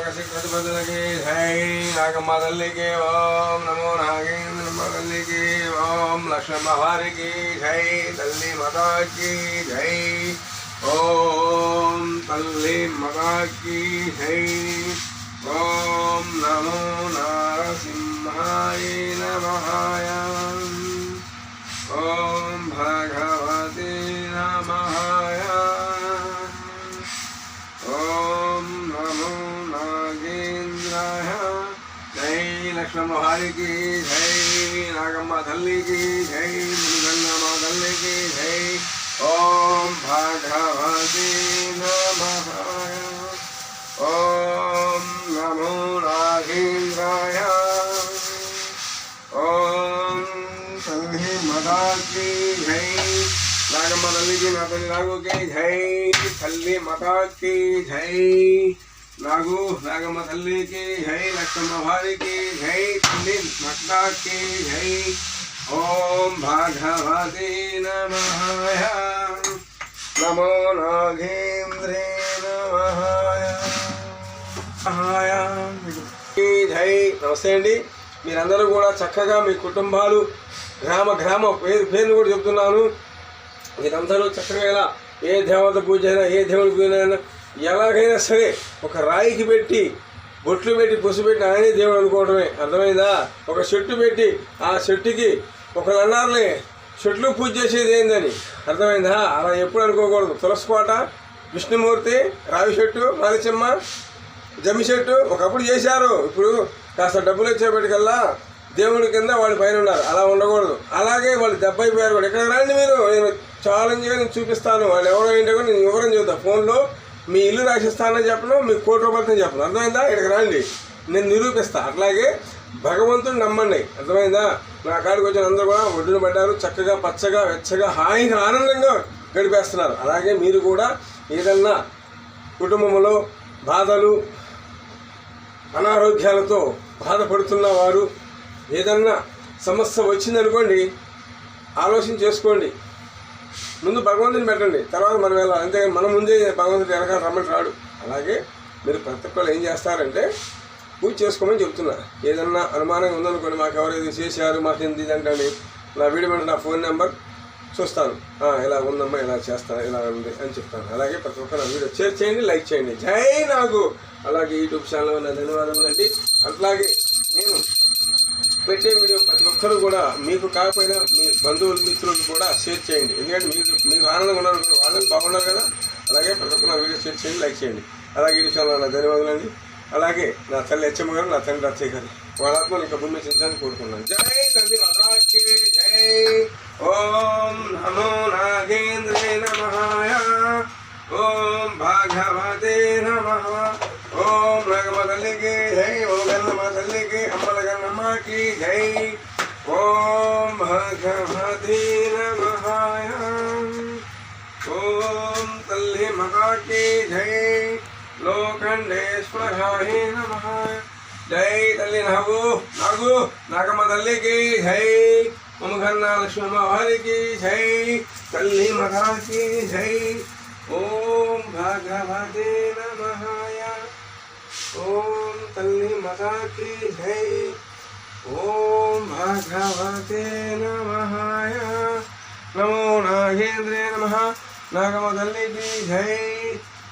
नागशिखर की जय नागम्मा तल्ली की ओम नमो नागेंद्र तल्ली की ओम लक्ष्मण महारी की जय तल्ली माता की जय ओम तल्ली माता की जय ओम नमो नारसिंहाय नमः ओम भगवते नमः ओम नमो नागेंद्राय जय लक्ष्मण महारी की जय नागम्मा तल्ली की जय मुरुगन्नम्मा तल्ली की जय ओम भगवते नमः ओम नमो नागेंद्राय ओम तल्ली माता की जय नागम्मा तल्ली की माता नागो की जय तल्ली माता की जय नागो नागम्मा तल्ली की जय लक्ष्मण महारी की जय तल्ली माता की जय ओम भगवते नमः नमो नागेंद्रे नमः జై నమస్తే అండి. మీరందరూ కూడా చక్కగా మీ కుటుంబాలు గ్రామ పేరు పేరును కూడా చెప్తున్నాను. మీరందరూ చక్కగా ఇలా ఏ దేవత పూజ అయినా ఏ దేవుడి పూజ అయినా ఎలాగైనా సరే ఒక రాయికి పెట్టి బొట్లు పెట్టి పుసి పెట్టి ఆయనే దేవుడు అనుకోవడమే. అర్థమైందా? ఒక చెట్టు పెట్టి ఆ చెట్టుకి ఒకరు అన్నారులే చెట్లు పూజ చేసేది ఏందని. అర్థమైందా? అలా ఎప్పుడు అనుకోకూడదు. తులసికోట, విష్ణుమూర్తి, రావి చెట్టు, మాలిచెమ్మ, జమ్మి చెట్టు ఒకప్పుడు చేశారు. ఇప్పుడు కాస్త డబ్బులు వచ్చేపటికల్లా దేవుడి కింద వాళ్ళు పైన ఉన్నారు. అలా ఉండకూడదు. అలాగే వాళ్ళు దెబ్బ అయిపోయారు కూడా. ఇక్కడ రండి మీరు, నేను ఛాలెంజ్గా నేను చూపిస్తాను. వాళ్ళు ఎవరో ఏంటో కూడా నేను వివరం చెబుతాను. ఫోన్లో మీ ఇల్లు రాసిస్తానని చెప్పను, మీ ₹1,00,00,000 చెప్పను. అర్థమైందా? ఇక్కడికి రండి, నేను నిరూపిస్తాను. అట్లాగే భగవంతుడు నమ్మండి. అర్థమైందా? నా కాడికి వచ్చిన అందరూ కూడా ఒడ్డున పడ్డారు. చక్కగా పచ్చగా వెచ్చగా హాయిగా ఆనందంగా గడిపేస్తున్నారు. అలాగే మీరు కూడా ఏదన్నా కుటుంబంలో బాధలు అనారోగ్యాలతో బాధపడుతున్న వారు ఏదన్నా సమస్య వచ్చిందనుకోండి, ఆలోచన చేసుకోండి. ముందు భగవంతుని పెట్టండి, తర్వాత మనం వెళ్ళాలి. అంతేగాని మన ముందే భగవంతుడు వెనకాల రమ్మని రాడు. అలాగే మీరు ప్రతి ఒక్కళ్ళు ఏం చేస్తారంటే పూజ చేసుకోమని చెప్తున్నా. ఏదన్నా అనుమానంగా ఉందనుకోండి, మాకు ఎవరైతే చేశారు మాకు ఎంత ఇదంటే నా వీడియో మీద నా ఫోన్ నెంబర్ చూస్తాను. ఇలా ఉందమ్మా, ఇలా చేస్తాను, ఇలా ఉంది అని చెప్తాను. అలాగే ప్రతి ఒక్కరు నా వీడియో షేర్ చేయండి, లైక్ చేయండి. జై నాగు. అలాగే యూట్యూబ్ ఛానల్ నా ధన్యవాదములు అండి. అట్లాగే నేను పెట్టే వీడియో ప్రతి ఒక్కరు కూడా మీకు కాకపోయినా మీ బంధువులు మిత్రులకు కూడా షేర్ చేయండి. ఎందుకంటే మీకు ఆనందంగా ఉన్నారు కూడా, వాళ్ళని బాగున్నారు కదా. అలాగే ప్రతి ఒక్కరు నా వీడియో షేర్ చేయండి, లైక్ చేయండి. అలాగే యూట్యూబ్ ఛానల్ నా ధన్యవాదాలు అండి. అలాగే నా తల్లి హెచ్చమ్మ గారు, నా తండ్రి అచ్చయ్య గారు, వాళ్ళ ఆత్మను ఇంకా భూమి చించాలని కోరుకున్నాను. జై తల్లి మాతాకి జై. ఓం నమో నాగేంద్రే నమః ఓం భగవతే నమః ఓం నాగమ్మ తల్లికి జై ఓం గన్నమ్మ తల్లికి అమ్మల గన్నమ్మ की जय ओम भगवते नमः ओम तल्ली माता की जय लोखंडेश्वराय नमः जय तल्ली नागो नागम्मा तल्ली की जय मुमुखन्ना लक्ष्मण महारी की जय तल्ली माता की जय ओम भगवते नमः ओम तल्ली माता की जय ओम भगवते नमः नमो नागेंद्रे नमः नागम्मा तल्ली की जय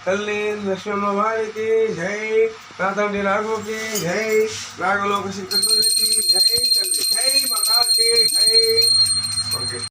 तल्ली लक्ष्मण महारी की जय नाथंडी नागो की जय नागलोक शिखर की जय तल्ली